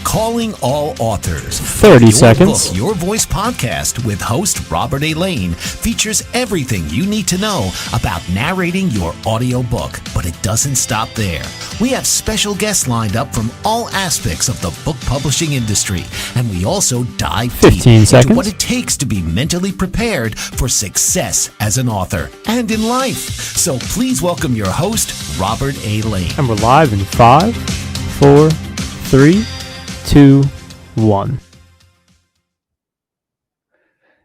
Calling all authors. 30 seconds. Book, Your Voice podcast with host Robert A. Lane features everything you need to know about narrating your audiobook, but it doesn't stop there. We have special guests lined up from all aspects of the book publishing industry, and we also dive deep into what it takes to be mentally prepared for success as an author and in life. So please welcome your host, Robert A. Lane. And we're live in 5, 4, 3, 2, 1.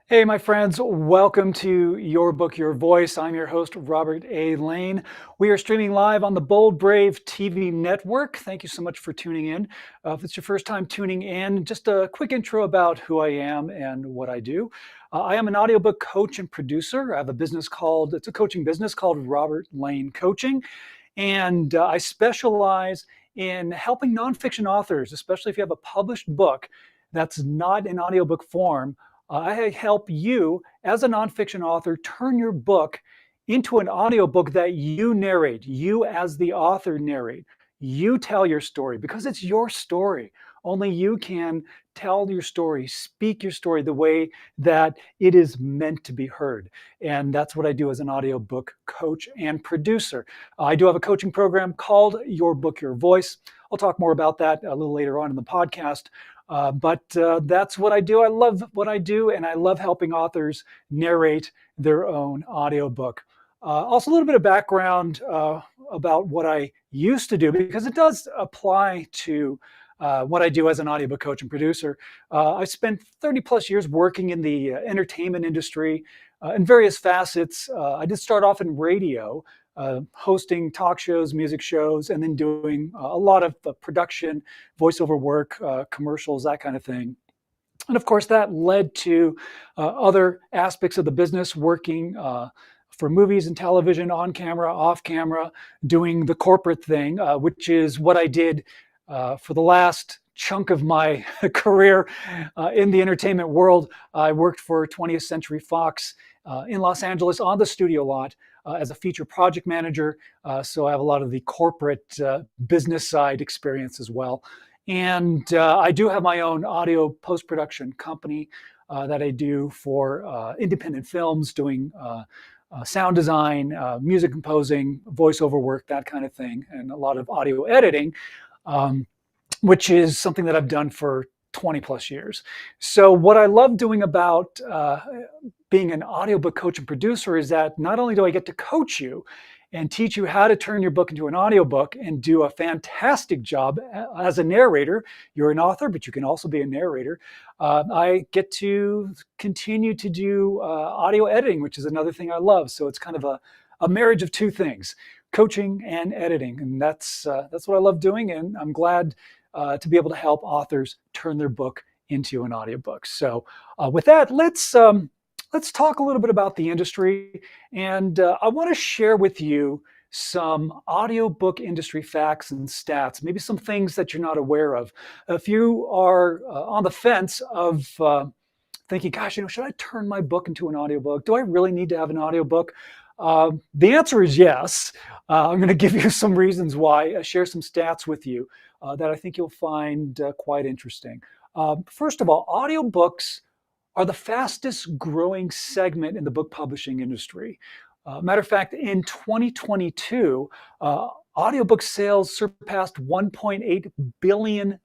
Hey, my friends, welcome to Your Book, Your Voice. I'm your host, Robert A. Lane. We are streaming live on the Bold Brave TV network. Thank you so much for tuning in. If it's your first time tuning in, just a quick intro about who I am and what I do. I am an audiobook coach and producer. I have it's a coaching business called Robert Lane Coaching. And I specialize in helping nonfiction authors, especially if you have a published book that's not in audiobook form. I help you as a nonfiction author turn your book into an audiobook that you narrate, you as the author narrate. You tell your story because it's your story. Only you can tell your story, speak your story the way that it is meant to be heard. And that's what I do as an audiobook coach and producer. I do have a coaching program called Your Book, Your Voice. I'll talk more about that a little later on in the podcast. But that's what I do. I love what I do, and I love helping authors narrate their own audiobook. Also, a little bit of background about what I used to do, because it does apply to what I do as an audiobook coach and producer. I spent 30 plus years working in the entertainment industry in various facets. I did start off in radio, hosting talk shows, music shows, and then doing a lot of production, voiceover work, commercials, that kind of thing. And of course, that led to other aspects of the business, working for movies and television, on camera, off camera, doing the corporate thing, which is what I did for the last chunk of my career in the entertainment world. I worked for 20th Century Fox in Los Angeles on the studio lot as a feature project manager. So I have a lot of the corporate business side experience as well. And I do have my own audio post-production company that I do for independent films, doing sound design, music composing, voiceover work, that kind of thing, and a lot of audio editing, which is something that I've done for 20 plus years. So what I love doing about being an audiobook coach and producer is that not only do I get to coach you and teach you how to turn your book into an audiobook and do a fantastic job as a narrator. You're an author, but you can also be a narrator. I get to continue to do audio editing, which is another thing I love. So it's kind of a marriage of two things, coaching and editing. And that's what I love doing. And I'm glad to be able to help authors turn their book into an audiobook. So with that, let's talk a little bit about the industry. And I want to share with you some audiobook industry facts and stats, maybe some things that you're not aware of. If you are on the fence of thinking, gosh, should I turn my book into an audiobook? Do I really need to have an audiobook? The answer is yes. I'm going to give you some reasons why, share some stats with you that I think you'll find quite interesting. First of all, audiobooks are the fastest growing segment in the book publishing industry. Matter of fact, in 2022, audiobook sales surpassed $1.8 billion,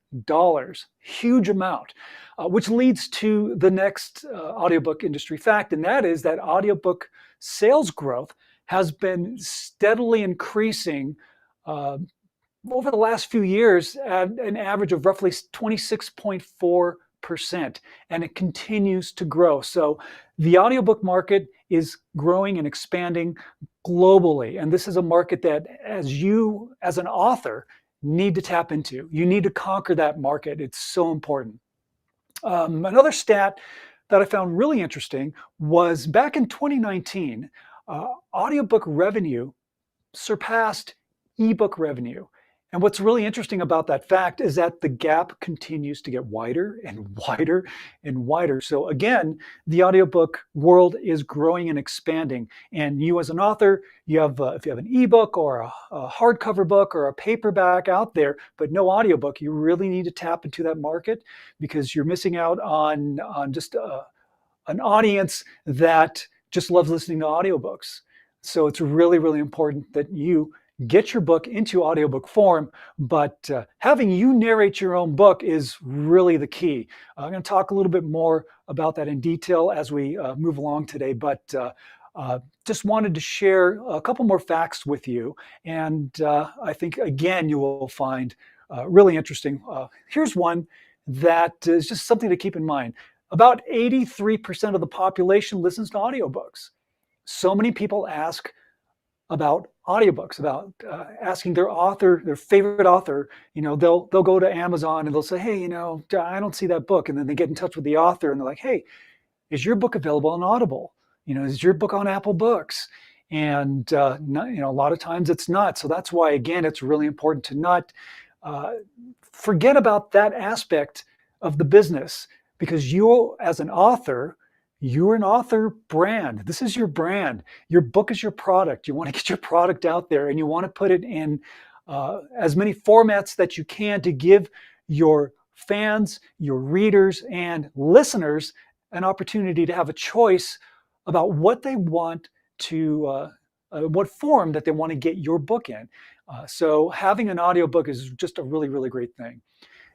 huge amount, which leads to the next audiobook industry fact, and that is that audiobook sales growth has been steadily increasing over the last few years at an average of roughly 26.4%, and it continues to grow. So the audiobook market is growing and expanding globally, and this is a market that as an author need to tap into. You need to conquer that market. It's so important. Another stat that I found really interesting was back in 2019, audiobook revenue surpassed ebook revenue. And what's really interesting about that fact is that the gap continues to get wider and wider and wider. So again, the audiobook world is growing and expanding. And you as an author, you have if you have an ebook or a hardcover book or a paperback out there, but no audiobook, you really need to tap into that market because you're missing out on just an audience that just loves listening to audiobooks. So it's really, really important that you get your book into audiobook form, but having you narrate your own book is really the key. I'm going to talk a little bit more about that in detail as we move along today, but just wanted to share a couple more facts with you. And I think, again, you will find really interesting. Here's one that is just something to keep in mind. About 83% of the population listens to audiobooks. So many people ask about audiobooks, about asking their author, their favorite author. They'll go to Amazon and they'll say, hey, I don't see that book. And then they get in touch with the author and they're like, hey, is your book available on Audible? Is your book on Apple Books? And a lot of times it's not. So that's why, again, it's really important to not forget about that aspect of the business, because you, as an author, you're an author brand. This is your brand. Your book is your product. You want to get your product out there and you want to put it in as many formats that you can to give your fans, your readers, and listeners an opportunity to have a choice about what they want to, what form that they want to get your book in. So having an audiobook is just a really, really great thing.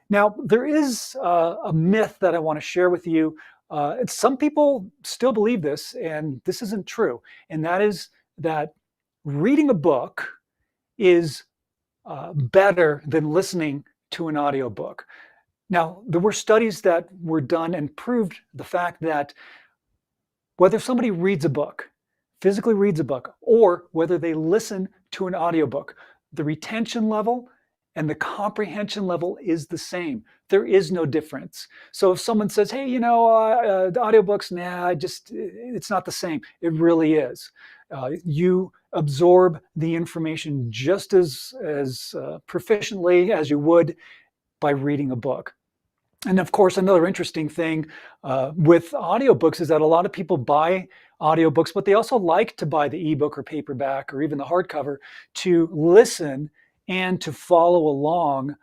Now, there is a myth that I want to share with you. Some people still believe this, and this isn't true. And that is that reading a book is better than listening to an audiobook. Now, there were studies that were done and proved the fact that whether somebody reads a book, physically reads a book, or whether they listen to an audiobook, the retention level and the comprehension level is the same. There is no difference. So if someone says, hey, the audiobooks, it's not the same. It really is. You absorb the information just as proficiently as you would by reading a book. And of course, another interesting thing with audiobooks is that a lot of people buy audiobooks, but they also like to buy the ebook or paperback or even the hardcover to listen and to follow along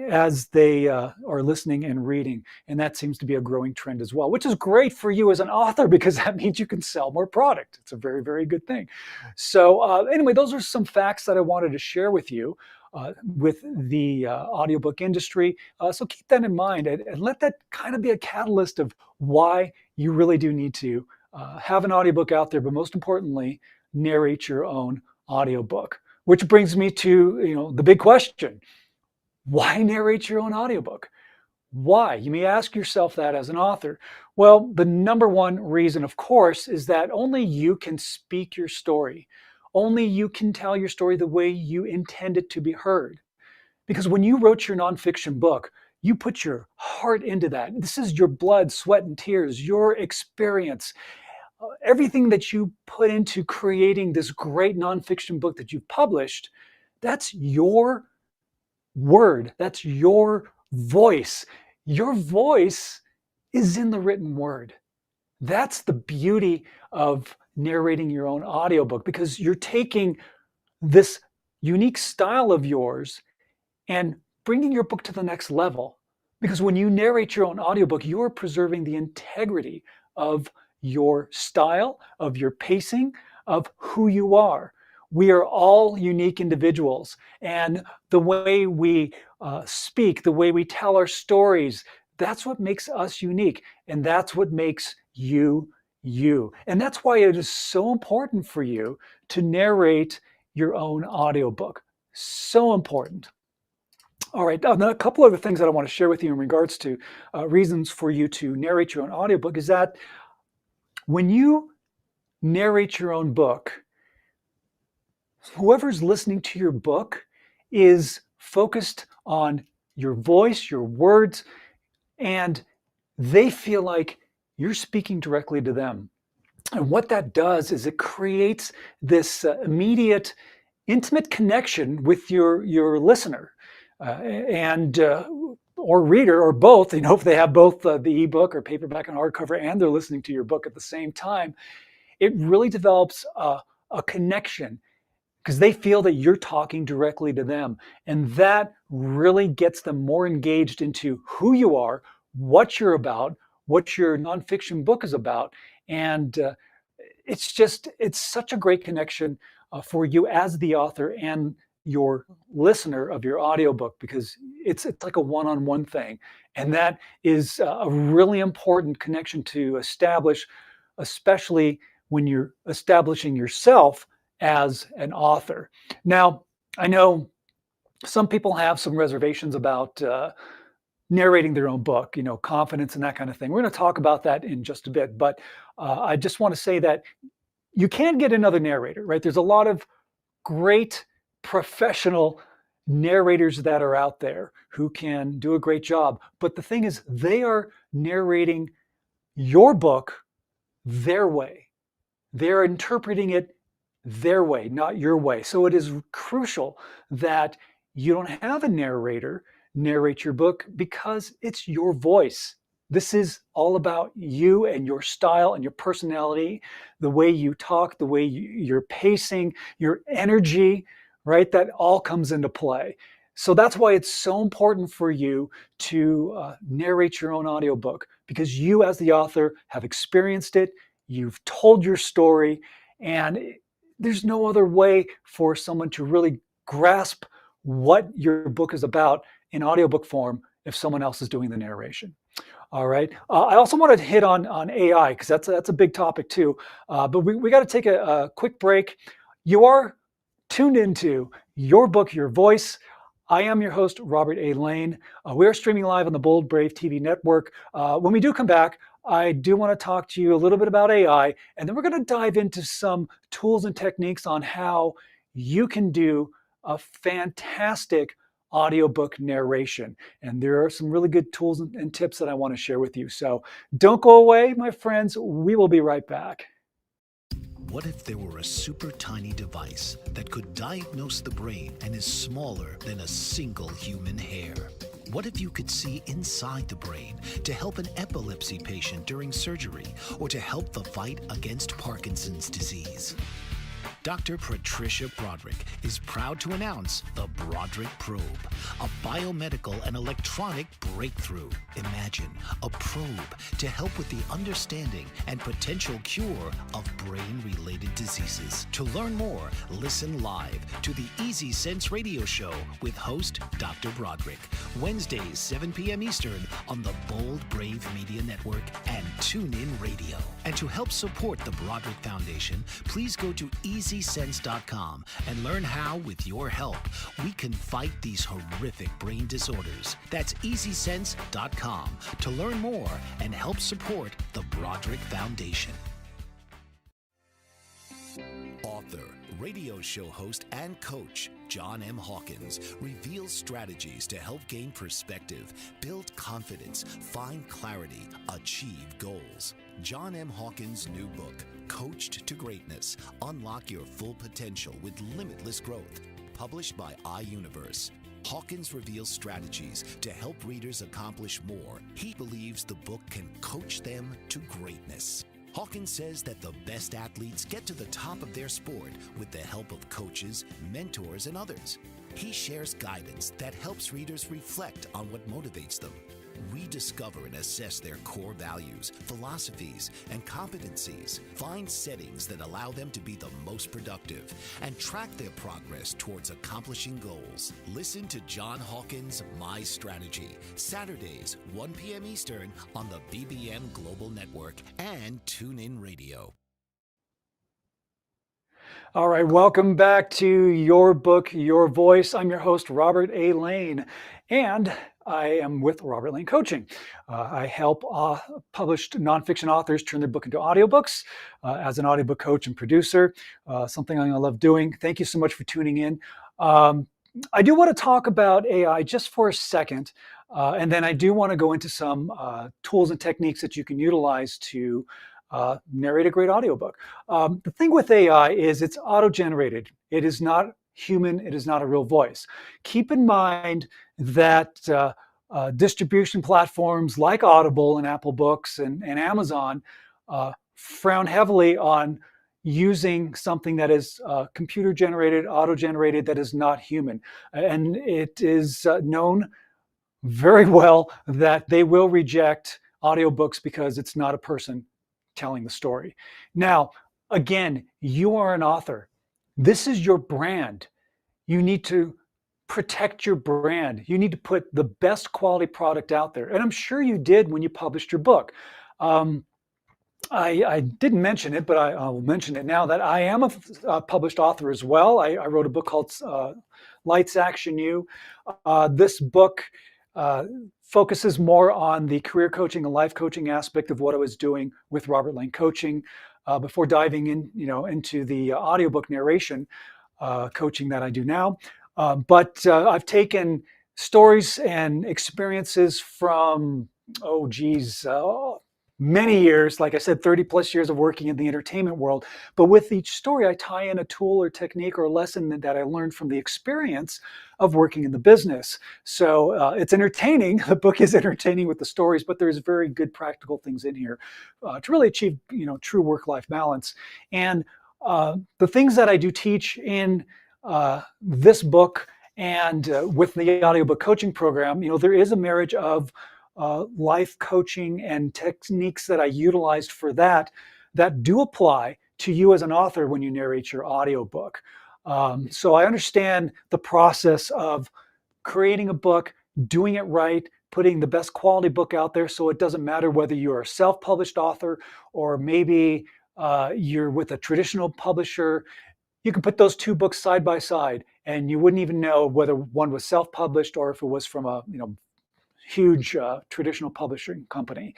as they are listening and reading. And that seems to be a growing trend as well, which is great for you as an author because that means you can sell more product. It's a very, very good thing. So anyway, those are some facts that I wanted to share with you with the audiobook industry. So keep that in mind and let that kind of be a catalyst of why you really do need to have an audiobook out there, but most importantly, narrate your own audiobook. Which brings me to the big question. Why narrate your own audiobook? Why? You may ask yourself that as an author. Well, the number one reason, of course, is that only you can speak your story. Only you can tell your story the way you intend it to be heard. Because when you wrote your nonfiction book, you put your heart into that. This is your blood, sweat, and tears, your experience. Everything that you put into creating this great nonfiction book that you've published, that's your word. That's your voice. Your voice is in the written word. That's the beauty of narrating your own audiobook, because you're taking this unique style of yours and bringing your book to the next level. Because when you narrate your own audiobook, you're preserving the integrity of your style, of your pacing, of who you are. We are all unique individuals, and the way we speak, the way we tell our stories, that's what makes us unique, and that's what makes you you. And that's why it is so important for you to narrate your own audiobook. So important. All right, now a couple other things that I want to share with you in regards to reasons for you to narrate your own audiobook is that when you narrate your own book, whoever's listening to your book is focused on your voice, your words, and they feel like you're speaking directly to them. And what that does is it creates this immediate intimate connection with your listener and or reader or both. If they have both the ebook or paperback and hardcover, and they're listening to your book at the same time, it really develops a connection because they feel that you're talking directly to them. And that really gets them more engaged into who you are, what you're about, what your nonfiction book is about. And it's such a great connection for you as the author and your listener of your audiobook, because it's like a one-on-one thing. And that is a really important connection to establish, especially when you're establishing yourself as an author. Now, I know some people have some reservations about narrating their own book, confidence and that kind of thing. We're going to talk about that in just a bit, but I just want to say that you can get another narrator, right? There's a lot of great professional narrators that are out there who can do a great job. But the thing is, they are narrating your book their way. They're interpreting it their way, not your way. So it is crucial that you don't have a narrator narrate your book, because it's your voice. This is all about you and your style and your personality, the way you talk, the way you're pacing, your energy, right? That all comes into play. So that's why it's so important for you to narrate your own audiobook, because you as the author have experienced it, you've told your story, and there's no other way for someone to really grasp what your book is about in audiobook form if someone else is doing the narration. All right. I also wanted to hit on AI, because that's a big topic too. But we got to take a quick break. You are tuned into Your Book, Your Voice. I am your host, Robert A. Lane. We are streaming live on the Bold Brave TV network. When we do come back, I do want to talk to you a little bit about AI, and then we're going to dive into some tools and techniques on how you can do a fantastic audiobook narration. And there are some really good tools and tips that I want to share with you. So don't go away, my friends. We will be right back. What if there were a super tiny device that could diagnose the brain and is smaller than a single human hair? What if you could see inside the brain to help an epilepsy patient during surgery, or to help the fight against Parkinson's disease? Dr. Patricia Broderick is proud to announce the Broderick Probe, a biomedical and electronic breakthrough. Imagine a probe to help with the understanding and potential cure of brain-related diseases. To learn more, listen live to the Easy Sense radio show with host Dr. Broderick, Wednesdays 7 p.m. Eastern on the Bold Brave Media Network and TuneIn Radio. And to help support the Broderick Foundation, please go to EasySense.com and learn how, with your help, we can fight these horrific brain disorders. That's EasySense.com to learn more and help support the Broderick Foundation. Author, radio show host, and coach John M. Hawkins reveals strategies to help gain perspective, build confidence, find clarity, achieve goals. John M. Hawkins' new book, Coached to Greatness, Unlock Your Full Potential with Limitless Growth, published by iUniverse. Hawkins reveals strategies to help readers accomplish more. He believes the book can coach them to greatness. Hawkins says that the best athletes get to the top of their sport with the help of coaches, mentors, and others. He shares guidance that helps readers reflect on what motivates them, rediscover and assess their core values, philosophies, and competencies, find settings that allow them to be the most productive, and track their progress towards accomplishing goals. Listen to John Hawkins' My Strategy, Saturdays, 1 p.m. Eastern on the BBM Global Network and TuneIn Radio. All right, welcome back to Your Book, Your Voice. I'm your host, Robert A. Lane, and I am with Robert Lane Coaching. I help published nonfiction authors turn their book into audiobooks as an audiobook coach and producer, something I love doing. Thank you so much for tuning in. I do want to talk about AI just for a second, and then I do want to go into some tools and techniques that you can utilize to narrate a great audiobook. The thing with AI is it's auto-generated. It is not human. It is not a real voice. Keep in mind that distribution platforms like Audible and Apple Books and Amazon frown heavily on using something that is computer generated, auto generated, that is not human. And it is known very well that they will reject audiobooks because it's not a person telling the story. Now, again, you are an author. This is your brand. You need to protect your brand. You need to put the best quality product out there. And I'm sure you did when you published your book. I didn't mention it, but I'll mention it now that I am a published author as well. I wrote a book called Lights Action You. This book focuses more on the career coaching and life coaching aspect of what I was doing with Robert Lane Coaching before diving into the audiobook narration coaching that I do now. But I've taken stories and experiences from, many years, like I said, 30 plus years of working in the entertainment world. But with each story, I tie in a tool or technique or a lesson that I learned from the experience of working in the business. So it's entertaining. The book is entertaining with the stories, but there's very good practical things in here to really achieve, true work-life balance. And the things that I do teach in this book and with the audiobook coaching program, there is a marriage of life coaching and techniques that I utilized for that do apply to you as an author when you narrate your audiobook. So I understand the process of creating a book, doing it right, putting the best quality book out there, so it doesn't matter whether you're a self-published author or maybe you're with a traditional publisher. You can put those two books side by side and you wouldn't even know whether one was self-published or if it was from a huge traditional publishing company.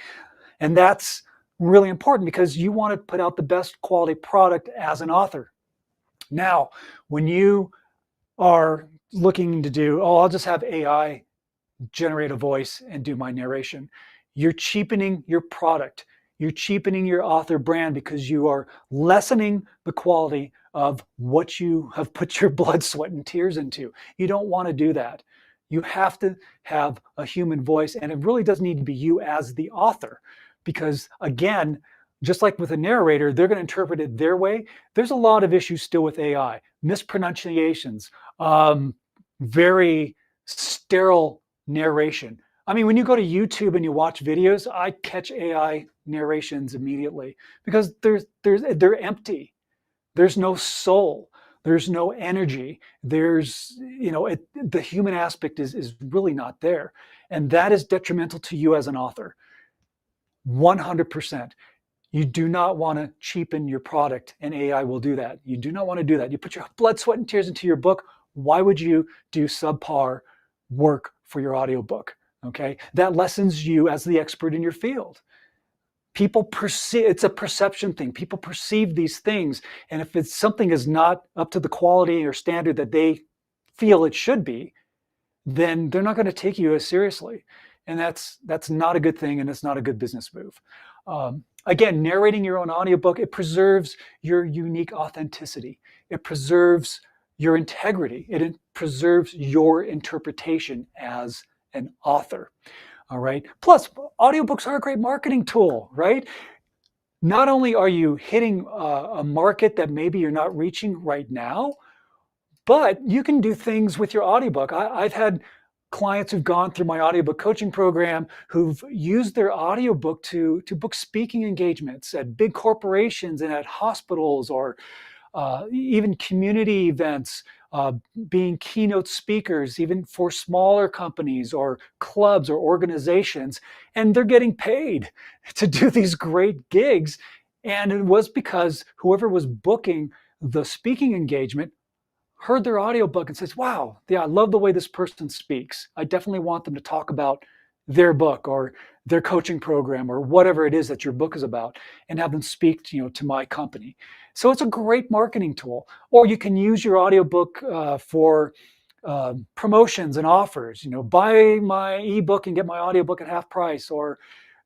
And that's really important because you want to put out the best quality product as an author. Now, when you are looking to do, I'll just have AI generate a voice and do my narration, you're cheapening your product. You're cheapening your author brand because you are lessening the quality of what you have put your blood, sweat, and tears into. You don't want to do that. You have to have a human voice, and it really does need to be you as the author. Because again, just like with a narrator, they're going to interpret it their way. There's a lot of issues still with AI. Mispronunciations, very sterile narration. I mean, when you go to YouTube and you watch videos, I catch AI narrations immediately because they're empty. There's no soul. There's no energy. There's, the human aspect is really not there. And that is detrimental to you as an author. 100%. You do not want to cheapen your product, and AI will do that. You do not want to do that. You put your blood, sweat, and tears into your book. Why would you do subpar work for your audiobook? Okay, that lessens you as the expert in your field. People perceive, it's a perception thing. People perceive these things, and if something is not up to the quality or standard that they feel it should be, then they're not going to take you as seriously, and that's not a good thing, and it's not a good business move. Again, narrating your own audiobook, it preserves your unique authenticity. It preserves your integrity. It preserves your interpretation as an author. All right. Plus, audiobooks are a great marketing tool, right? Not only are you hitting a market that maybe you're not reaching right now, but you can do things with your audiobook. I've had clients who've gone through my audiobook coaching program who've used their audiobook to book speaking engagements at big corporations and at hospitals or even community events, being keynote speakers, even for smaller companies or clubs or organizations. And they're getting paid to do these great gigs. And it was because whoever was booking the speaking engagement heard their audiobook and says, wow, yeah, I love the way this person speaks. I definitely want them to talk about their book or their coaching program or whatever it is that your book is about, and have them speak to my company. So it's a great marketing tool. Or you can use your audiobook for promotions and offers. Buy my ebook and get my audiobook at half price, or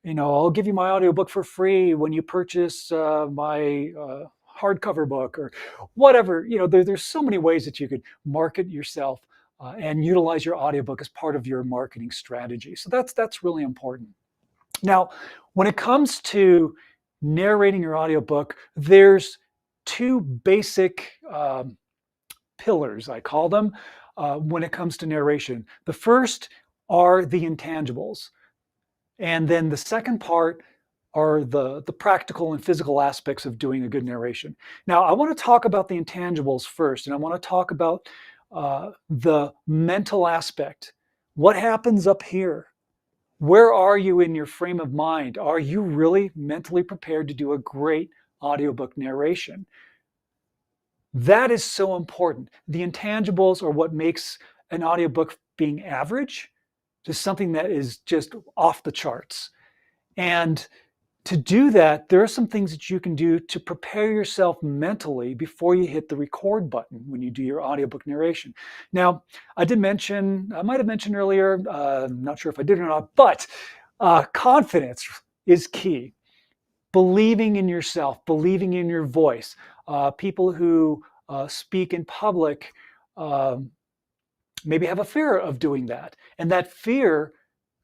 I'll give you my audiobook for free when you purchase my hardcover book or whatever. There's so many ways that you could market yourself and utilize your audiobook as part of your marketing strategy. So that's really important. Now, when it comes to narrating your audiobook, there's two basic pillars, I call them, when it comes to narration. The first are the intangibles. And then the second part are the practical and physical aspects of doing a good narration. Now, I want to talk about the intangibles first, and I want to talk about the mental aspect. What happens up here? Where are you in your frame of mind? Are you really mentally prepared to do a great audiobook narration? That is so important. The intangibles are what makes an audiobook being average to something that is just off the charts. And to do that, there are some things that you can do to prepare yourself mentally before you hit the record button when you do your audiobook narration. Now, I might have mentioned earlier, I'm not sure if I did or not, but confidence is key. Believing in yourself, believing in your voice. People who speak in public maybe have a fear of doing that. And that fear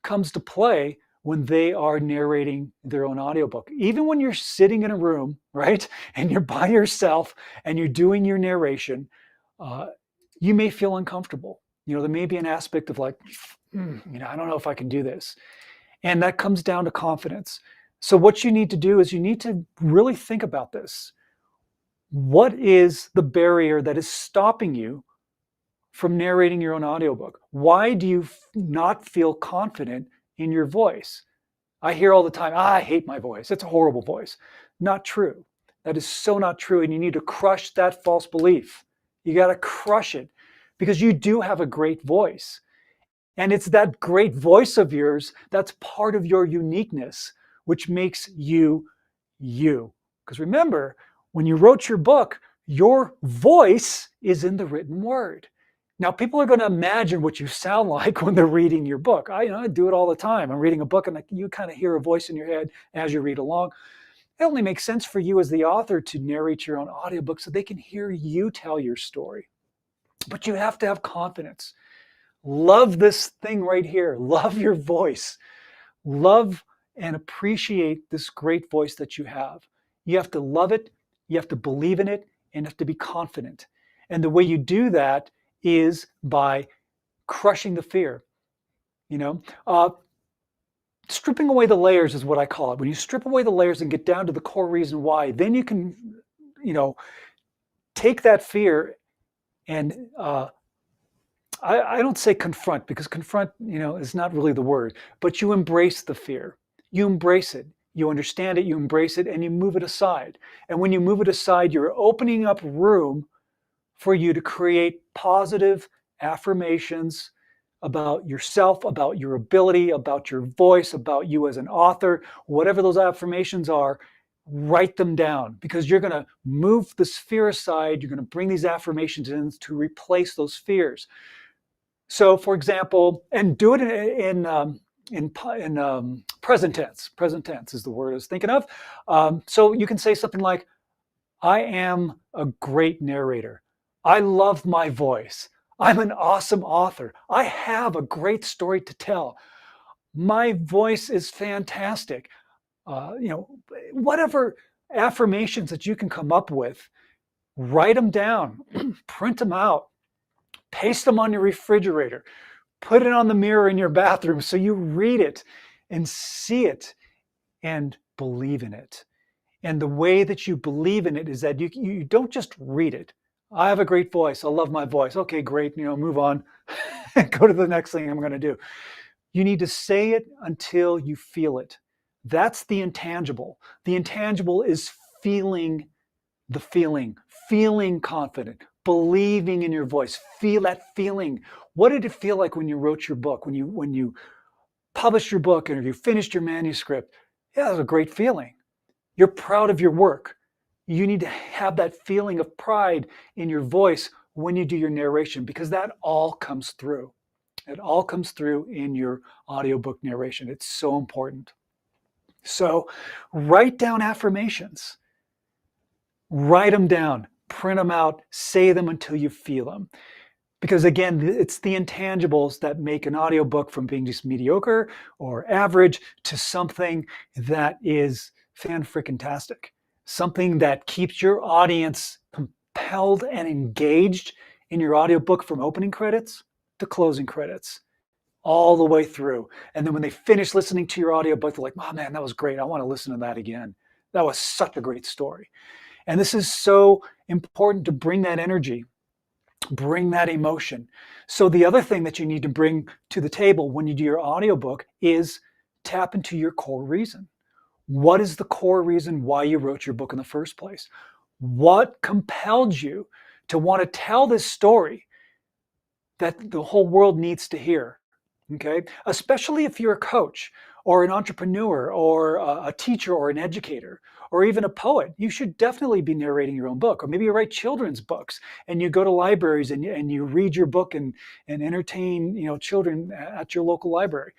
comes to play when they are narrating their own audiobook. Even when you're sitting in a room, right, and you're by yourself and you're doing your narration, you may feel uncomfortable. There may be an aspect of like, I don't know if I can do this. And that comes down to confidence. So what you need to do is you need to really think about this. What is the barrier that is stopping you from narrating your own audiobook? Why do you not feel confident in your voice? I hear all the time, I hate my voice. It's a horrible voice. Not true. That is so not true. And you need to crush that false belief. You got to crush it because you do have a great voice. And it's that great voice of yours that's part of your uniqueness, which makes you you. Because remember, when you wrote your book, your voice is in the written word. Now, people are going to imagine what you sound like when they're reading your book. I do it all the time. I'm reading a book and you kind of hear a voice in your head as you read along. It only makes sense for you as the author to narrate your own audiobook so they can hear you tell your story. But you have to have confidence. Love this thing right here. Love your voice. Love and appreciate this great voice that you have. You have to love it. You have to believe in it, and you have to be confident. And the way you do that is by crushing the fear. Stripping away the layers is what I call it. When you strip away the layers and get down to the core reason why, then you can, take that fear and I don't say confront, because confront, is not really the word, but you embrace the fear. You embrace it. You understand it, you embrace it, and you move it aside. And when you move it aside, you're opening up room for you to create positive affirmations about yourself, about your ability, about your voice, about you as an author. Whatever those affirmations are, write them down, because you're going to move this fear aside. You're going to bring these affirmations in to replace those fears. So, for example, and do it in present tense. Present tense is the word I was thinking of. So you can say something like, I am a great narrator. I love my voice. I'm an awesome author. I have a great story to tell. My voice is fantastic. Whatever affirmations that you can come up with, write them down, print them out, paste them on your refrigerator, put it on the mirror in your bathroom so you read it and see it and believe in it. And the way that you believe in it is that you don't just read it. I have a great voice. I love my voice. Okay, great. Move on. Go to the next thing I'm going to do. You need to say it until you feel it. That's the intangible. The intangible is feeling the feeling confident, believing in your voice. Feel that feeling. What did it feel like when you wrote your book, when you published your book and you finished your manuscript? Yeah, it was a great feeling. You're proud of your work. You need to have that feeling of pride in your voice when you do your narration, because that all comes through. It all comes through in your audiobook narration. It's so important. So write down affirmations. Write them down, print them out, say them until you feel them. Because again, it's the intangibles that make an audiobook from being just mediocre or average to something that is fan-freaking-tastic. Something that keeps your audience compelled and engaged in your audiobook from opening credits to closing credits, all the way through. And then when they finish listening to your audiobook, they're like, oh man, that was great. I want to listen to that again. That was such a great story. And this is so important to bring that energy, bring that emotion. So the other thing that you need to bring to the table when you do your audiobook is tap into your core reason. What is the core reason why you wrote your book in the first place? What compelled you to want to tell this story that the whole world needs to hear? Okay, especially if you're a coach or an entrepreneur or a teacher or an educator or even a poet, you should definitely be narrating your own book. Or maybe you write children's books and you go to libraries and you read your book and entertain children at your local library.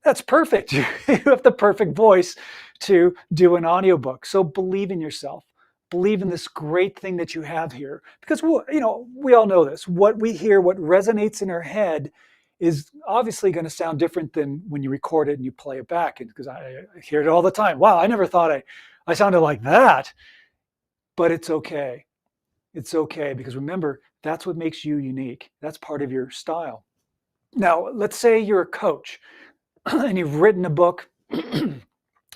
That's perfect. You have the perfect voice to do an audiobook. So believe in yourself. Believe in this great thing that you have here. Because we all know this. What we hear, what resonates in our head is obviously going to sound different than when you record it and you play it back. Because I hear it all the time. Wow, I never thought I sounded like that. But it's okay. It's okay, because remember, that's what makes you unique. That's part of your style. Now, let's say you're a coach and you've written a book and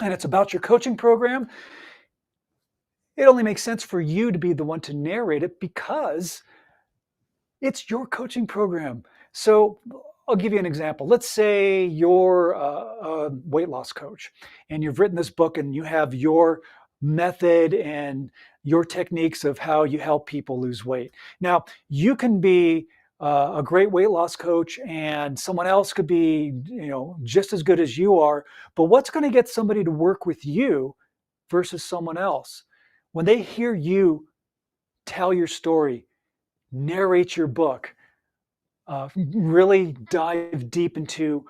it's about your coaching program. It only makes sense for you to be the one to narrate it because it's your coaching program. So I'll give you an example. Let's say you're a weight loss coach and you've written this book and you have your method and your techniques of how you help people lose weight. Now, you can be a great weight loss coach and someone else could be just as good as you are, but what's going to get somebody to work with you versus someone else? When they hear you tell your story, narrate your book, really dive deep into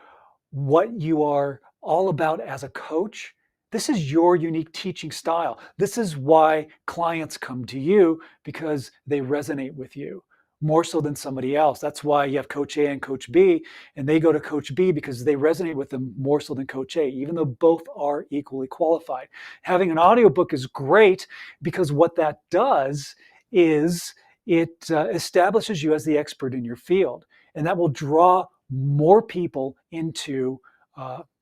what you are all about as a coach, this is your unique teaching style. This is why clients come to you, because they resonate with you more so than somebody else. That's why you have Coach A and Coach B, and they go to Coach B because they resonate with them more so than Coach A, even though both are equally qualified. Having an audiobook is great because what that does is it establishes you as the expert in your field, and that will draw more people into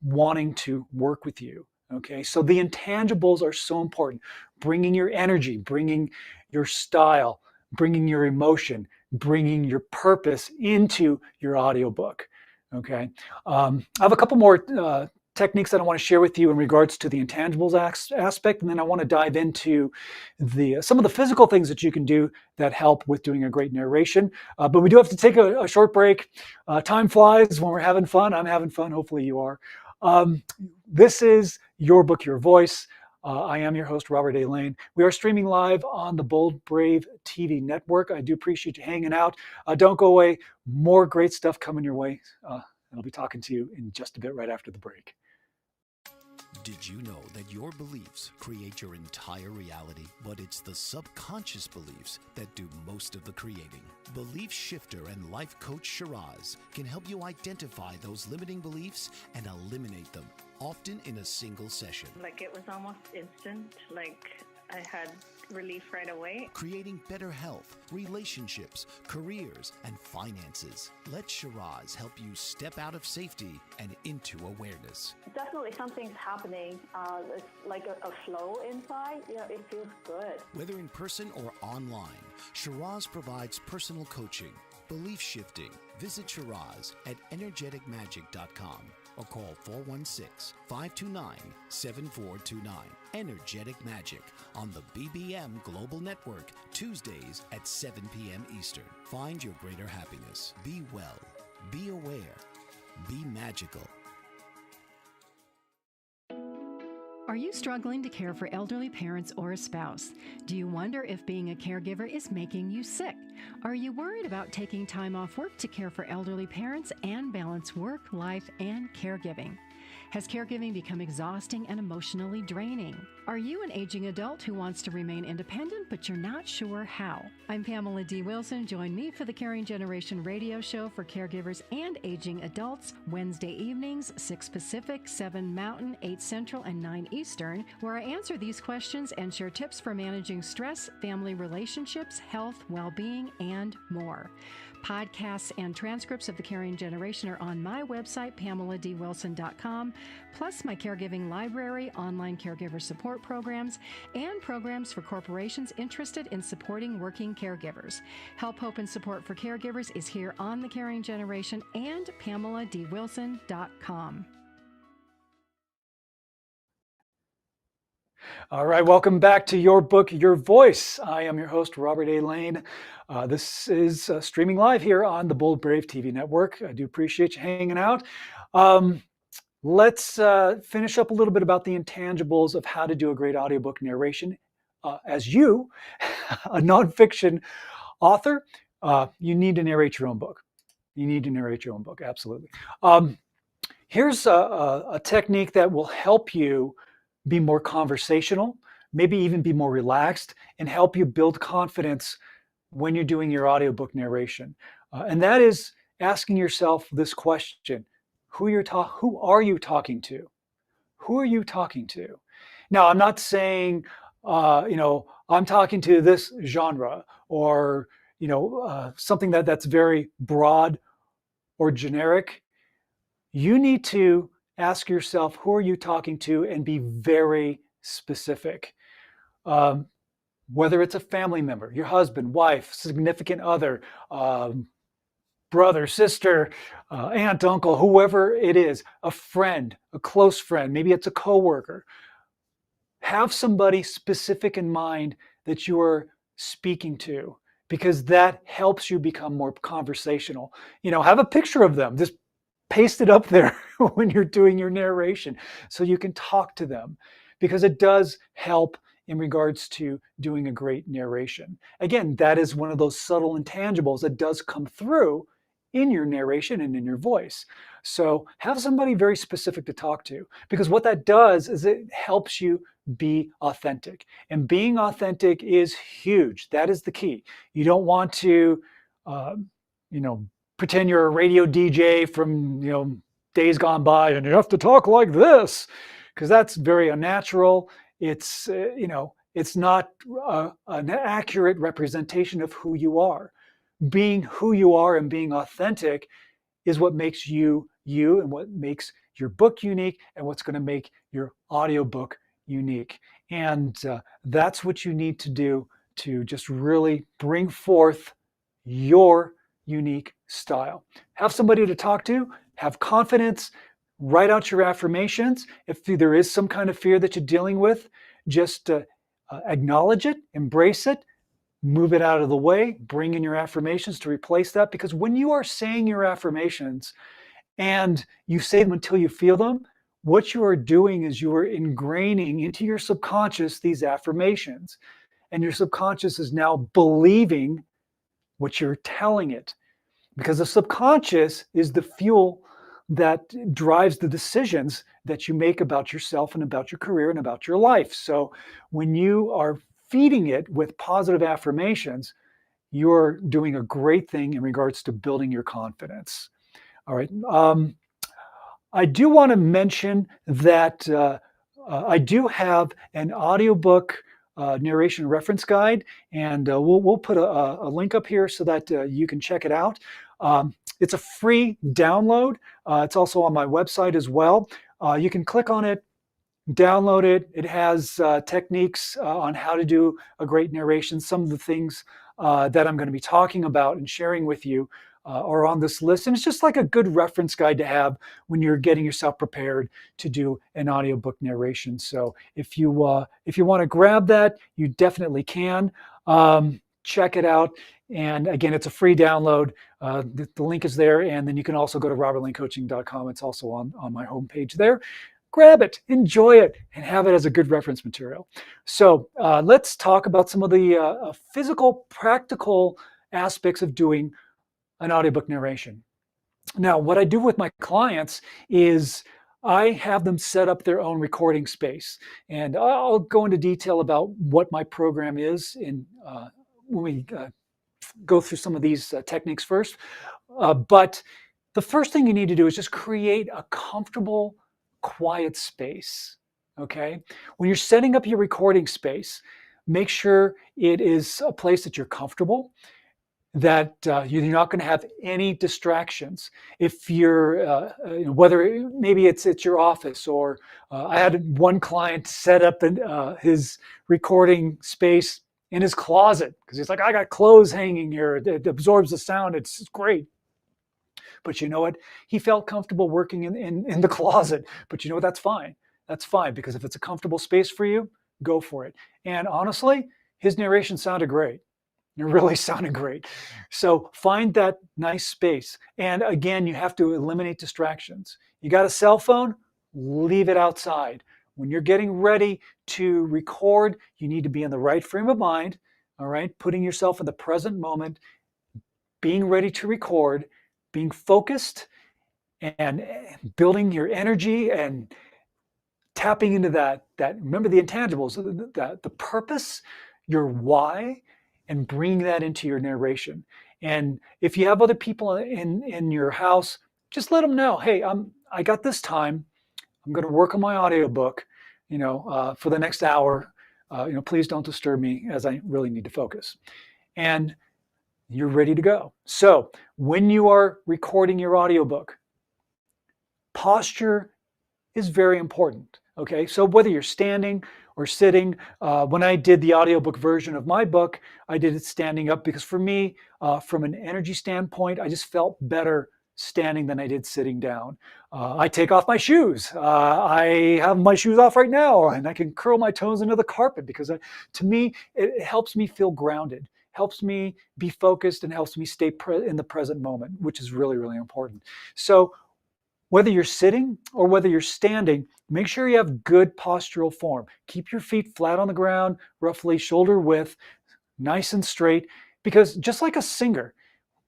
wanting to work with you. Okay, so the intangibles are so important. Bringing your energy, bringing your style, bringing your emotion, bringing your purpose into your audiobook. Okay, I have a couple more techniques that I want to share with you in regards to the intangibles aspect, and then I want to dive into some of the physical things that you can do that help with doing a great narration. But we do have to take a short break. Time flies when we're having fun. I'm having fun. Hopefully you are. This is Your Book, Your Voice. I am your host, Robert A. Lane. We are streaming live on the Bold Brave TV network. I do appreciate you hanging out. Don't go away. More great stuff coming your way. And I'll be talking to you in just a bit right after the break. Did you know that your beliefs create your entire reality, but it's the subconscious beliefs that do most of the creating? Belief shifter and life coach Shiraz can help you identify those limiting beliefs and eliminate them, often in a single session. It was almost instant. I had relief right away. Creating better health, relationships, careers, and finances. Let Shiraz help you step out of safety and into awareness. Definitely something's happening. It's like a flow inside. It feels good. Whether in person or online, Shiraz provides personal coaching, belief shifting. Visit Shiraz at energeticmagic.com or call 416-529-7429. Energetic Magic on the BBM Global Network, Tuesdays at 7 p.m. Eastern. Find your greater happiness. Be well. Be aware. Be magical. Are you struggling to care for elderly parents or a spouse? Do you wonder if being a caregiver is making you sick? Are you worried about taking time off work to care for elderly parents and balance work, life, and caregiving? Has caregiving become exhausting and emotionally draining? Are you an aging adult who wants to remain independent, but you're not sure how? I'm Pamela D. Wilson. Join me for the Caring Generation radio show for caregivers and aging adults, Wednesday evenings, 6 Pacific, 7 Mountain, 8 Central, and 9 Eastern, where I answer these questions and share tips for managing stress, family relationships, health, well-being, and more. Podcasts and transcripts of the Caring Generation are on my website, PamelaDWilson.com, plus my caregiving library, online caregiver support programs, and programs for corporations interested in supporting working caregivers. Help, hope, and support for caregivers is here on the Caring Generation and PamelaDWilson.com. All right, welcome back to Your Book, Your Voice. I am your host, Robert A. Lane. This is streaming live here on the Bold Brave TV network. I do appreciate you hanging out. Let's finish up a little bit about the intangibles of how to do a great audiobook narration. As you, a nonfiction author, you need to narrate your own book. You need to narrate your own book, absolutely. Here's a technique that will help you be more conversational, maybe even be more relaxed, and help you build confidence when you're doing your audiobook narration. And that is asking yourself this question: who are you talking to? Who are you talking to? Now, I'm not saying, I'm talking to this genre, or something that's very broad or generic. You need to ask yourself, who are you talking to, and be very specific. Whether it's a family member, your husband, wife, significant other, brother, sister, aunt, uncle, whoever it is, a friend, a close friend, maybe it's a coworker. Have somebody specific in mind that you are speaking to, because that helps you become more conversational. Have a picture of them. Just paste it up there when you're doing your narration so you can talk to them, because it does help in regards to doing a great narration. Again, that is one of those subtle intangibles that does come through in your narration and in your voice. So have somebody very specific to talk to, because what that does is it helps you be authentic. And being authentic is huge. That is the key. You don't want to, pretend you're a radio DJ from days gone by and you have to talk like this, because that's very unnatural. It's it's not an accurate representation of who you are. Being who you are and being authentic is what makes you you, and what makes your book unique, and what's going to make your audiobook unique. And that's what you need to do to just really bring forth your unique style. Have somebody to talk to, have confidence, write out your affirmations. If there is some kind of fear that you're dealing with, just acknowledge it, embrace it, move it out of the way, bring in your affirmations to replace that. Because when you are saying your affirmations and you say them until you feel them, what you are doing is you are ingraining into your subconscious these affirmations. And your subconscious is now believing what you're telling it, because the subconscious is the fuel that drives the decisions that you make about yourself and about your career and about your life. So when you are feeding it with positive affirmations, you're doing a great thing in regards to building your confidence. All right. I do want to mention that I do have an audiobook narration reference guide, and we'll put a link up here so that you can check it out. It's a free download. It's also on my website as well. You can click on it, download it. It has techniques on how to do a great narration. Some of the things that I'm going to be talking about and sharing with you are on this list. And it's just like a good reference guide to have when you're getting yourself prepared to do an audiobook narration. So if you want to grab that, you definitely can. Check it out. And again, it's a free download. The link is there. And then you can also go to robertlanecoaching.com. It's also on my homepage there. Grab it, enjoy it, and have it as a good reference material. So let's talk about some of the physical, practical aspects of doing an audiobook narration. Now, what I do with my clients is I have them set up their own recording space. And I'll go into detail about what my program is when we go through some of these techniques first. But the first thing you need to do is just create a comfortable, quiet space. Okay. When you're setting up your recording space, make sure it is a place that you're comfortable, that you're not going to have any distractions. If you're, whether maybe it's at your office, or I had one client set up his recording space in his closet because he's like, I got clothes hanging here. It absorbs the sound. It's great. But you know what? He felt comfortable working in the closet. But you know what? That's fine. That's fine, because if it's a comfortable space for you, go for it. And honestly, his narration sounded great. It really sounded great. So find that nice space. And again, you have to eliminate distractions. You got a cell phone? Leave it outside. When you're getting ready to record, you need to be in the right frame of mind, all right? Putting yourself in the present moment, being ready to record, being focused, and building your energy and tapping into that remember the intangibles, the purpose, your why, and bring that into your narration. And if you have other people in your house, just let them know, hey, I got this time. I'm going to work on my audiobook, for the next hour. Please don't disturb me, as I really need to focus. And you're ready to go. So when you are recording your audiobook, posture is very important. Okay, so whether you're standing or sitting, when I did the audiobook version of my book, I did it standing up because for me, from an energy standpoint, I just felt better standing than I did sitting down. I take off my shoes. I have my shoes off right now, and I can curl my toes into the carpet because to me, it helps me feel grounded, helps me be focused, and helps me stay in the present moment, which is really, really important. So whether you're sitting or whether you're standing, make sure you have good postural form. Keep your feet flat on the ground, roughly shoulder width, nice and straight, because just like a singer,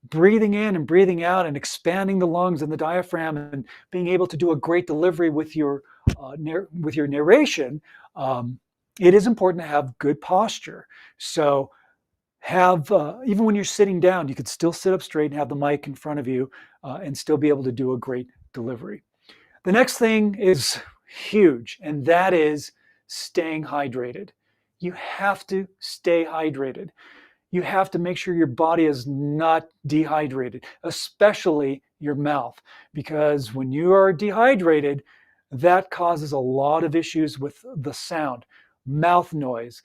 breathing in and breathing out and expanding the lungs and the diaphragm and being able to do a great delivery with your narration, it is important to have good posture. So have, even when you're sitting down, you could still sit up straight and have the mic in front of you and still be able to do a great delivery. The next thing is huge, and that is staying hydrated. You have to stay hydrated. You have to make sure your body is not dehydrated, especially your mouth, because when you are dehydrated, that causes a lot of issues with the sound, mouth noise,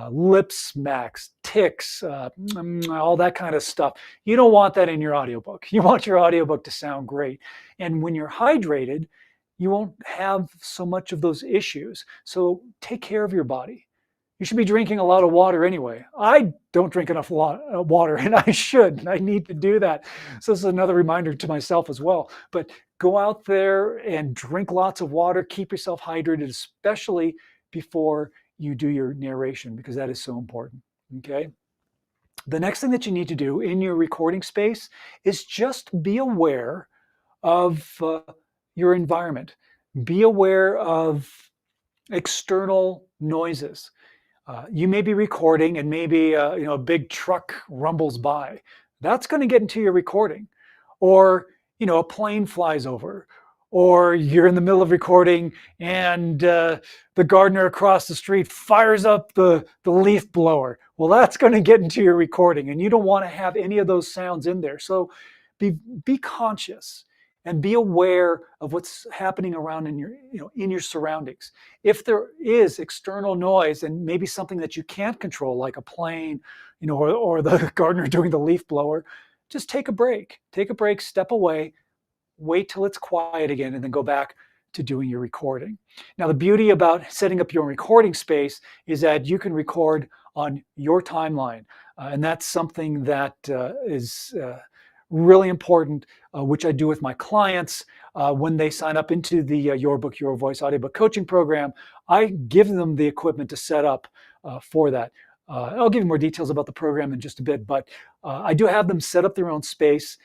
lip smacks, ticks, all that kind of stuff. You don't want that in your audiobook. You want your audiobook to sound great. And when you're hydrated, you won't have so much of those issues. So take care of your body. You should be drinking a lot of water anyway. I don't drink enough water, and I should. I need to do that. So this is another reminder to myself as well. But go out there and drink lots of water. Keep yourself hydrated, especially before you do your narration, because that is so important. Okay. The next thing that you need to do in your recording space is just be aware of your environment. Be aware of external noises. You may be recording and maybe a big truck rumbles by. That's going to get into your recording. Or a plane flies over. Or you're in the middle of recording and the gardener across the street fires up the leaf blower. Well, that's going to get into your recording, and you don't want to have any of those sounds in there. So be conscious and be aware of what's happening around in your surroundings. If there is external noise and maybe something that you can't control, like a plane, or the gardener doing the leaf blower, just take a break. Take a break, step away, wait till it's quiet again, and then go back to doing your recording. Now, the beauty about setting up your recording space is that you can record on your timeline. And that's something that is really important, which I do with my clients when they sign up into the Your Book, Your Voice audiobook coaching program. I give them the equipment to set up for that. I'll give you more details about the program in just a bit, but I do have them set up their own space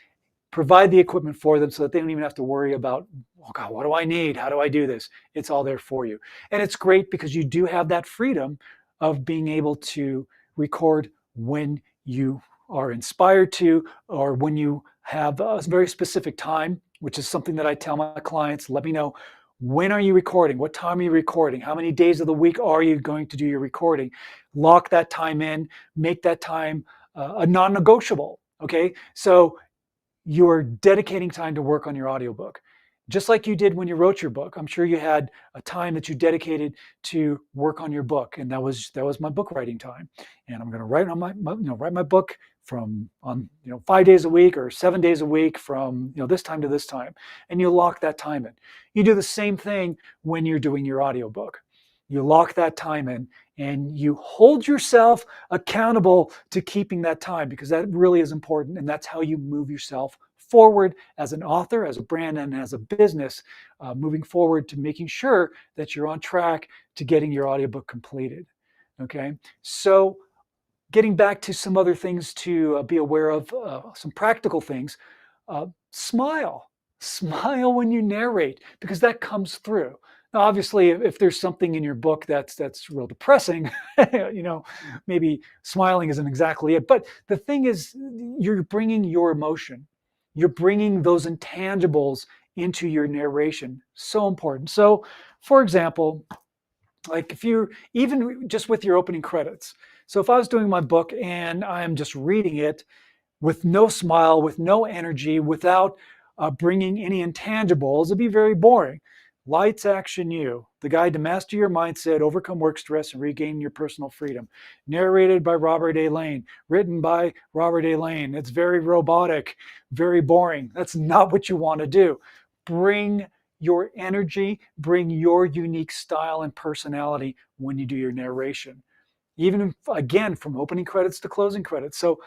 provide the equipment for them so that they don't even have to worry about, oh God, what do I need? How do I do this? It's all there for you. And it's great because you do have that freedom of being able to record when you are inspired to, or when you have a very specific time, which is something that I tell my clients, let me know, when are you recording? What time are you recording? How many days of the week are you going to do your recording? Lock that time in, make that time a non-negotiable. Okay, so you're dedicating time to work on your audiobook. Just like you did when you wrote your book. I'm sure you had a time that you dedicated to work on your book, and that was my book writing time. And I'm going to write on write my book from 5 days a week or 7 days a week from this time to this time, and you lock that time in. You do the same thing when you're doing your audiobook. You lock that time in and you hold yourself accountable to keeping that time, because that really is important, and that's how you move yourself forward as an author, as a brand, and as a business, moving forward to making sure that you're on track to getting your audiobook completed. Okay, so getting back to some other things to be aware of, some practical things. Smile when you narrate, because that comes through. Now, obviously, if there's something in your book that's real depressing, maybe smiling isn't exactly it. But the thing is, you're bringing your emotion, you're bringing those intangibles into your narration. So important. So, for example, like if you're even just with your opening credits. So if I was doing my book and I'm just reading it with no smile, with no energy, without bringing any intangibles, it'd be very boring. Lights, action, you. The Guide to Master Your Mindset, Overcome Work Stress, and Regain Your Personal Freedom. Narrated by Robert A. Lane. Written by Robert A. Lane. It's very robotic, very boring. That's not what you want to do. Bring your energy, bring your unique style and personality when you do your narration. Even again, from opening credits to closing credits. So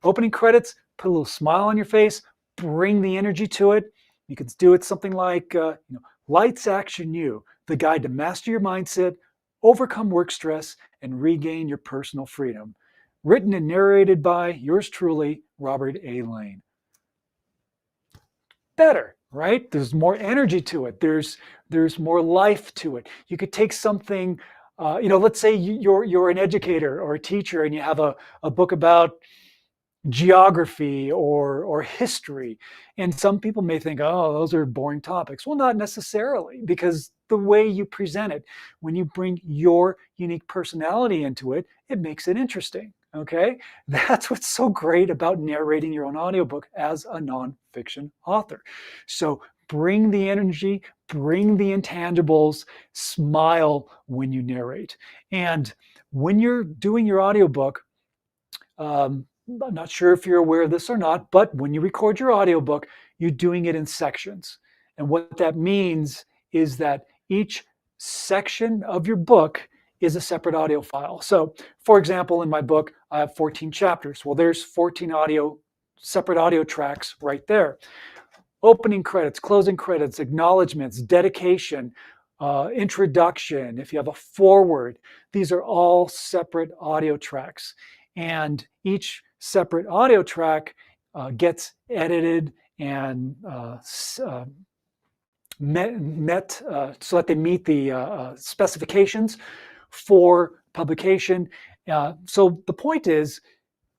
opening credits, put a little smile on your face, bring the energy to it. You could do it something like, Lights, Action, You, The Guide to Master Your Mindset, Overcome Work Stress, and Regain Your Personal Freedom. Written and narrated by yours truly, Robert A. Lane. Better, right? There's more energy to it. There's more life to it. You could take something, let's say you're an educator or a teacher and you have a book about geography or history. And some people may think, oh, those are boring topics. Well, not necessarily, because the way you present it, when you bring your unique personality into it, it makes it interesting. Okay, that's what's so great about narrating your own audiobook as a nonfiction author. So bring the energy, bring the intangibles, smile when you narrate. And when you're doing your audiobook, I'm not sure if you're aware of this or not, but when you record your audiobook, you're doing it in sections. And what that means is that each section of your book is a separate audio file. So, for example, in my book, I have 14 chapters. Well, there's 14 separate audio tracks right there. Opening credits, closing credits, acknowledgments, dedication, introduction, if you have a foreword, these are all separate audio tracks. And each separate audio track gets edited and met so that they meet the specifications for publication. So the point is,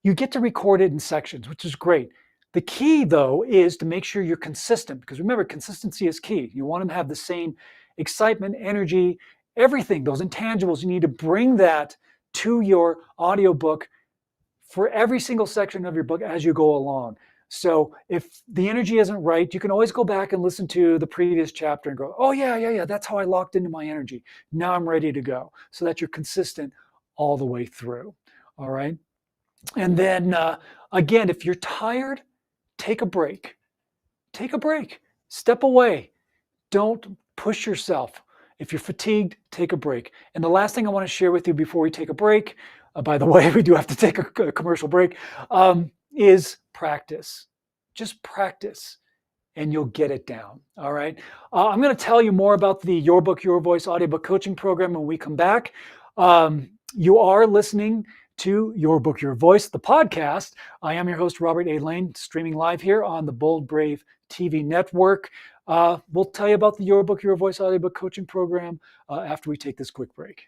you get to record it in sections, which is great. The key, though, is to make sure you're consistent, because remember, consistency is key. You want them to have the same excitement, energy, everything, those intangibles. You need to bring that to your audiobook for every single section of your book as you go along. So if the energy isn't right, you can always go back and listen to the previous chapter and go, oh yeah, that's how I locked into my energy. Now I'm ready to go, so that you're consistent all the way through. All right. And then again, if you're tired, take a break. Take a break. Step away. Don't push yourself. If you're fatigued, take a break. And the last thing I want to share with you before we take a break, by the way, we do have to take a commercial break, is practice. Just practice and you'll get it down. All right. I'm going to tell you more about the Your Book, Your Voice audiobook coaching program when we come back. You are listening to Your Book, Your Voice, the podcast. I am your host, Robert A. Lane, streaming live here on the Bold Brave TV network. We'll tell you about the Your Book, Your Voice audiobook coaching program after we take this quick break.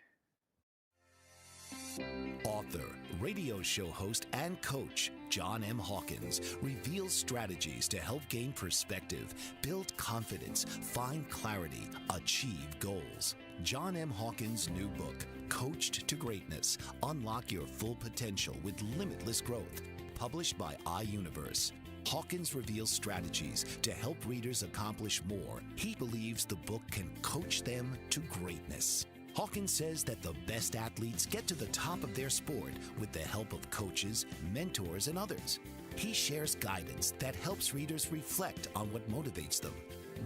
Author, radio show host, and coach John M. Hawkins reveals strategies to help gain perspective, build confidence, find clarity, achieve goals. John M. Hawkins' new book, Coached to Greatness, Unlock Your Full Potential with Limitless Growth, published by iUniverse. Hawkins reveals strategies to help readers accomplish more. He believes the book can coach them to greatness. Hawkins says that the best athletes get to the top of their sport with the help of coaches, mentors, and others. He shares guidance that helps readers reflect on what motivates them,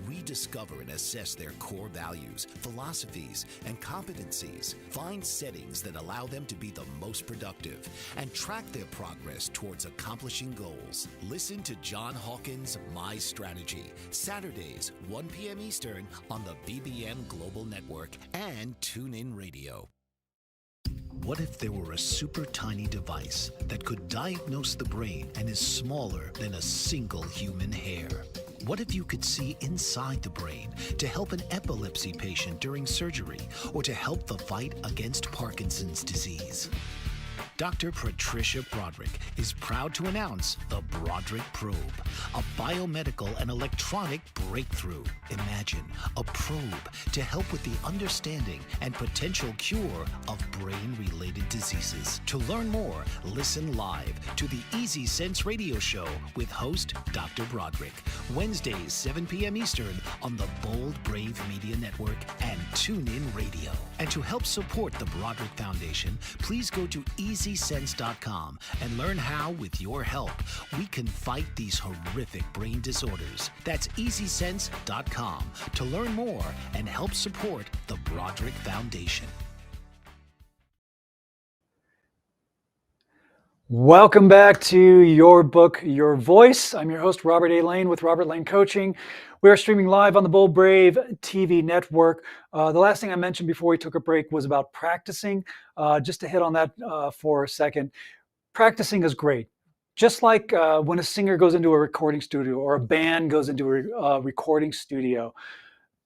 rediscover and assess their core values, philosophies, and competencies, find settings that allow them to be the most productive, and track their progress towards accomplishing goals. Listen to John Hawkins' My Strategy, Saturdays, 1 p.m. Eastern on the BBM Global Network and TuneIn Radio. What if there were a super tiny device that could diagnose the brain and is smaller than a single human hair? What if you could see inside the brain to help an epilepsy patient during surgery or to help the fight against Parkinson's disease? Dr. Patricia Broderick is proud to announce the Broderick Probe, a biomedical and electronic breakthrough. Imagine a probe to help with the understanding and potential cure of brain-related diseases. To learn more, listen live to the Easy Sense radio show with host Dr. Broderick, Wednesdays, 7 p.m. Eastern on the Bold Brave Media Network and TuneIn Radio. And to help support the Broderick Foundation, please go to EasySense.com and learn how, with your help, we can fight these horrific brain disorders. That's EasySense.com to learn more and help support the Broderick Foundation. Welcome back to Your Book, Your Voice. I'm your host, Robert A. Lane with Robert Lane Coaching. We are streaming live on the Bold Brave TV network. The last thing I mentioned before we took a break was about practicing. Just to hit on that for a second. Practicing is great. Just like when a singer goes into a recording studio or a band goes into a recording studio.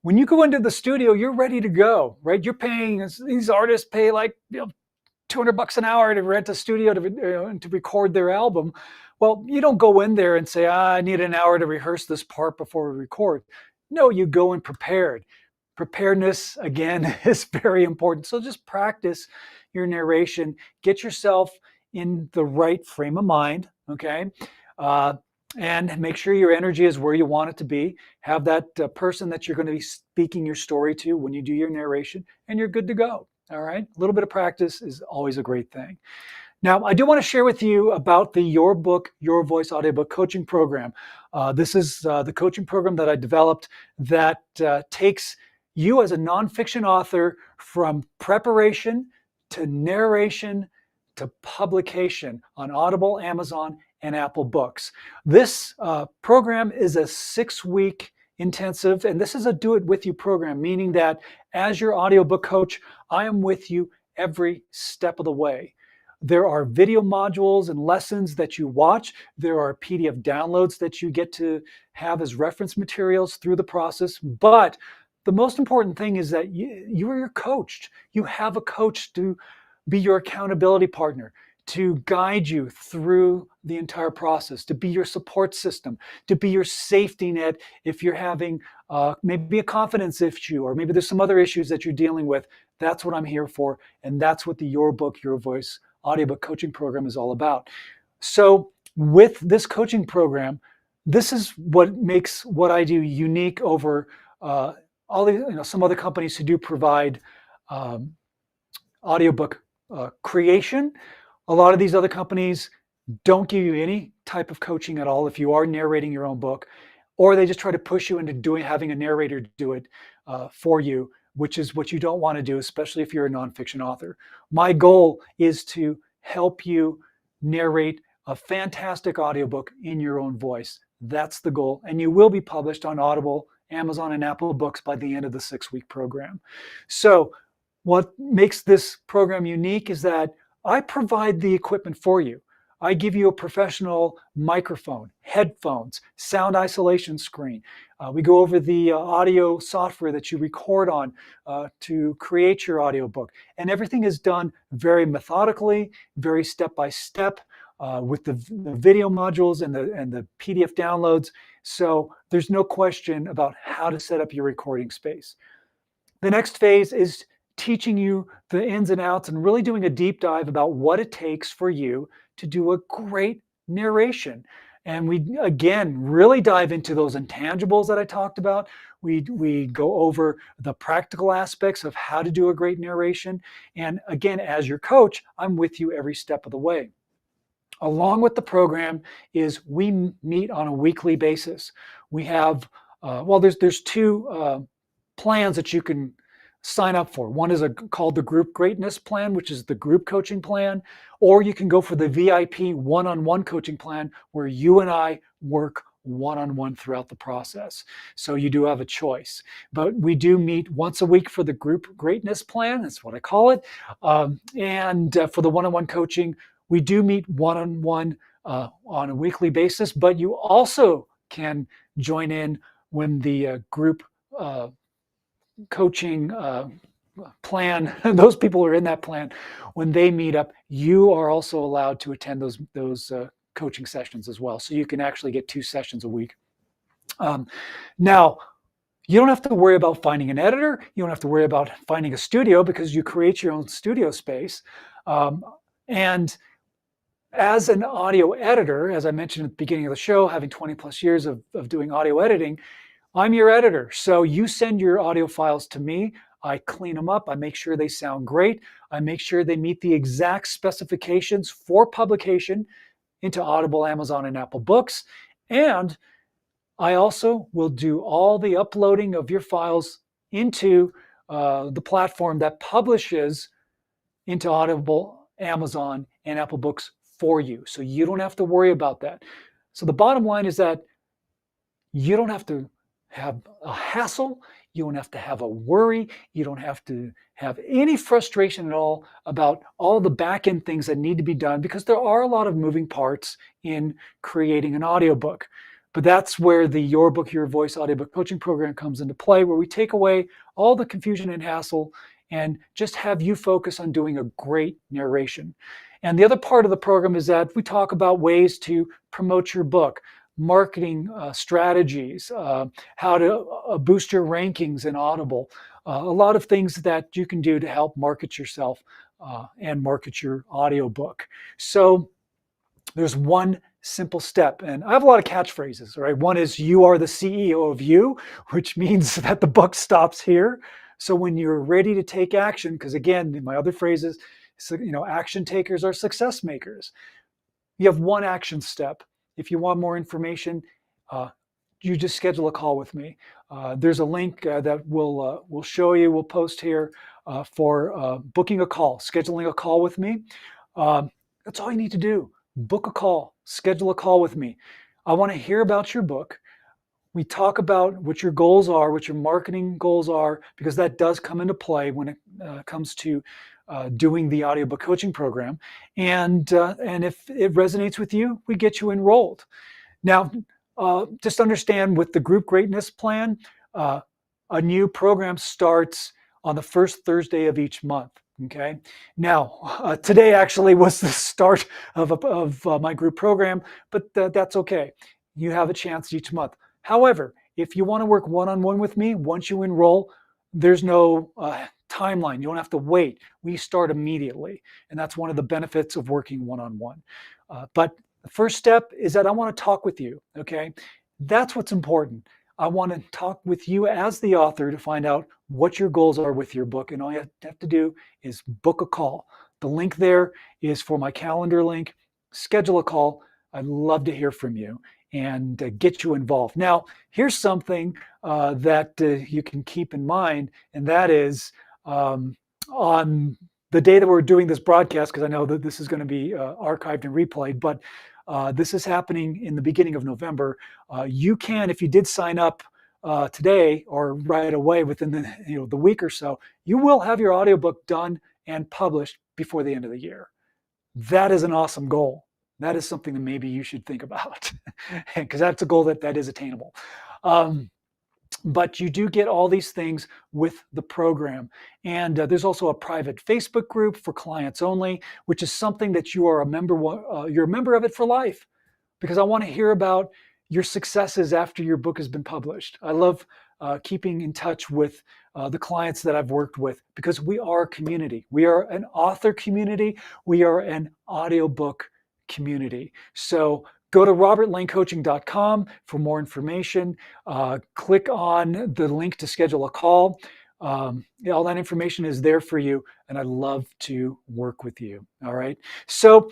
When you go into the studio, you're ready to go, right? You're paying, these artists pay like, $200 an hour to rent a studio to record their album. Well, you don't go in there and say, I need an hour to rehearse this part before we record. No, you go in prepared. Preparedness, again, is very important. So just practice your narration. Get yourself in the right frame of mind, okay? And make sure your energy is where you want it to be. Have that person that you're going to be speaking your story to when you do your narration, and you're good to go. All right, a little bit of practice is always a great thing. Now, I do want to share with you about the Your Book, Your Voice audiobook coaching program. This is the coaching program that I developed that takes you as a nonfiction author from preparation to narration to publication on Audible, Amazon, and Apple Books. This program is a 6-week intensive, and this is a do-it-with-you program, meaning that as your audiobook coach, I am with you every step of the way. There are video modules and lessons that you watch. There are PDF downloads that you get to have as reference materials through the process. But the most important thing is that you are coached. You have a coach to be your accountability partner, to guide you through the entire process, to be your support system, to be your safety net if you're having maybe a confidence issue, or maybe there's some other issues that you're dealing with. That's what I'm here for, and that's what the Your Book, Your Voice audiobook coaching program is all about. So with this coaching program, this is what makes what I do unique over all the some other companies who do provide audiobook creation. A lot of these other companies don't give you any type of coaching at all if you are narrating your own book, or they just try to push you into having a narrator do it for you, which is what you don't want to do, especially if you're a nonfiction author. My goal is to help you narrate a fantastic audiobook in your own voice. That's the goal. And you will be published on Audible, Amazon, and Apple Books by the end of the 6-week program. So what makes this program unique is that I provide the equipment for you. I give you a professional microphone, headphones, sound isolation screen. We go over the audio software that you record on to create your audiobook. And everything is done very methodically, very step by step, with the video modules and the PDF downloads. So there's no question about how to set up your recording space. The next phase is teaching you the ins and outs and really doing a deep dive about what it takes for you to do a great narration. And we, again, really dive into those intangibles that I talked about. We go over the practical aspects of how to do a great narration. And again, as your coach, I'm with you every step of the way. Along with the program is we meet on a weekly basis. We have, there's two plans that you can sign up for. One is called the Group Greatness Plan, which is the group coaching plan, or you can go for the VIP one-on-one coaching plan where you and I work one-on-one throughout the process. So you do have a choice. But we do meet once a week for the Group Greatness Plan, that's what I call it. And for the one-on-one coaching, we do meet one-on-one on a weekly basis, but you also can join in when the group coaching plan, those people who are in that plan, when they meet up, you are also allowed to attend those coaching sessions as well. So you can actually get 2 sessions a week. Now, you don't have to worry about finding an editor. You don't have to worry about finding a studio because you create your own studio space. And as an audio editor, as I mentioned at the beginning of the show, having 20 plus years of doing audio editing, I'm your editor. So you send your audio files to me. I clean them up. I make sure they sound great. I make sure they meet the exact specifications for publication into Audible, Amazon, and Apple Books. And I also will do all the uploading of your files into the platform that publishes into Audible, Amazon, and Apple Books for you. So you don't have to worry about that. So the bottom line is that you don't have to have a hassle. You don't have to have a worry. You don't have to have any frustration at all about all the back end things that need to be done because there are a lot of moving parts in creating an audiobook. But that's where the Your Book, Your Voice audiobook coaching program comes into play, where we take away all the confusion and hassle and just have you focus on doing a great narration. And the other part of the program is that we talk about ways to promote your book, marketing strategies, how to boost your rankings in Audible, a lot of things that you can do to help market yourself and market your audiobook. So there's one simple step, and I have a lot of catchphrases, right? One is you are the CEO of you, which means that the buck stops here. So when you're ready to take action, because again, my other phrase is, action takers are success makers. You have one action step. If you want more information, you just schedule a call with me. There's a link that we'll show you, we'll post here for booking a call, scheduling a call with me. That's all you need to do. Book a call, schedule a call with me. I want to hear about your book. We talk about what your goals are, what your marketing goals are, because that does come into play when it comes to doing the audiobook coaching program. And if it resonates with you, we get you enrolled. Now, just understand with the Group Greatness Plan, a new program starts on the first Thursday of each month. Okay. Now, today actually was the start of my group program, but that's okay. You have a chance each month. However, if you want to work one-on-one with me, once you enroll, there's no timeline. You don't have to wait. We start immediately. And that's one of the benefits of working one-on-one. But the first step is that I want to talk with you. Okay. That's what's important. I want to talk with you as the author to find out what your goals are with your book. And all you have to do is book a call. The link there is for my calendar link. Schedule a call. I'd love to hear from you and get you involved. Now, here's something that you can keep in mind, and that is on the day that we're doing this broadcast, because I know that this is going to be archived and replayed, but this is happening in the beginning of November. You can, if you did sign up today or right away within the week or so, you will have your audiobook done and published before the end of the year. that is an awesome goal. That is something that maybe you should think about, because that's a goal that is attainable. But you do get all these things with the program. And there's also a private Facebook group for clients only, which is something that you are a member. You're a member of it for life, because I want to hear about your successes after your book has been published. I love keeping in touch with the clients that I've worked with, because we are a community. We are an author community. We are an audiobook community. So go to robertlanecoaching.com for more information. Click on the link to schedule a call. All that information is there for you, and I'd love to work with you. All right. So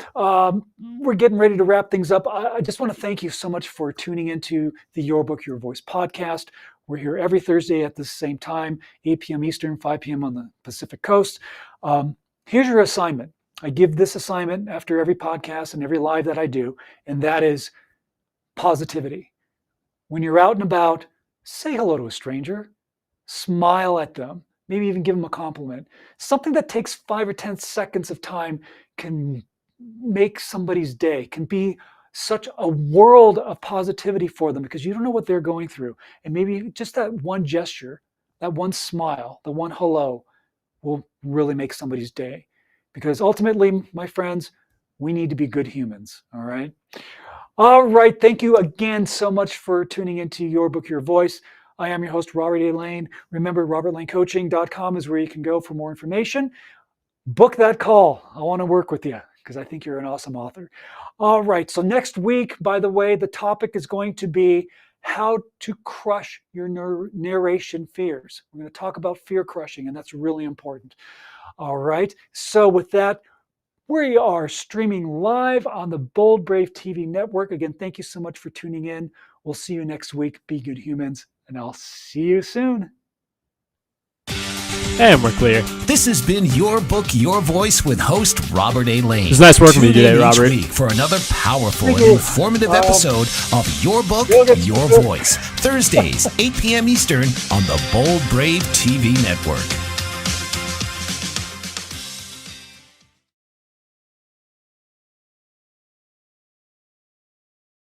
we're getting ready to wrap things up. I just want to thank you so much for tuning into the Your Book, Your Voice podcast. We're here every Thursday at the same time, 8 p.m. Eastern, 5 p.m. on the Pacific Coast. Here's your assignment. I give this assignment after every podcast and every live that I do, and that is positivity. When you're out and about, say hello to a stranger, smile at them, maybe even give them a compliment. Something that takes 5 or 10 seconds of time can make somebody's day, can be such a world of positivity for them, because you don't know what they're going through. And maybe just that one gesture, that one smile, the one hello will really make somebody's day. Because ultimately, my friends, we need to be good humans, all right? All right, thank you again so much for tuning into Your Book, Your Voice. I am your host, Robert A. Lane. Remember, robertlanecoaching.com is where you can go for more information. Book that call. I want to work with you, because I think you're an awesome author. All right, so next week, by the way, the topic is going to be how to crush your narration fears. We're going to talk about fear crushing, and that's really important. All right, so with that, we are streaming live on the Bold Brave TV network. Again, thank you so much for tuning in. We'll see you next week. Be good humans, and I'll see you soon. And we're clear. This has been Your Book, Your Voice with host Robert A. Lane. It's nice working with you Tune in today, each Robert. week for another powerful and informative episode of Your Book, Your Voice. Thursdays, 8 p.m. Eastern on the Bold Brave TV network.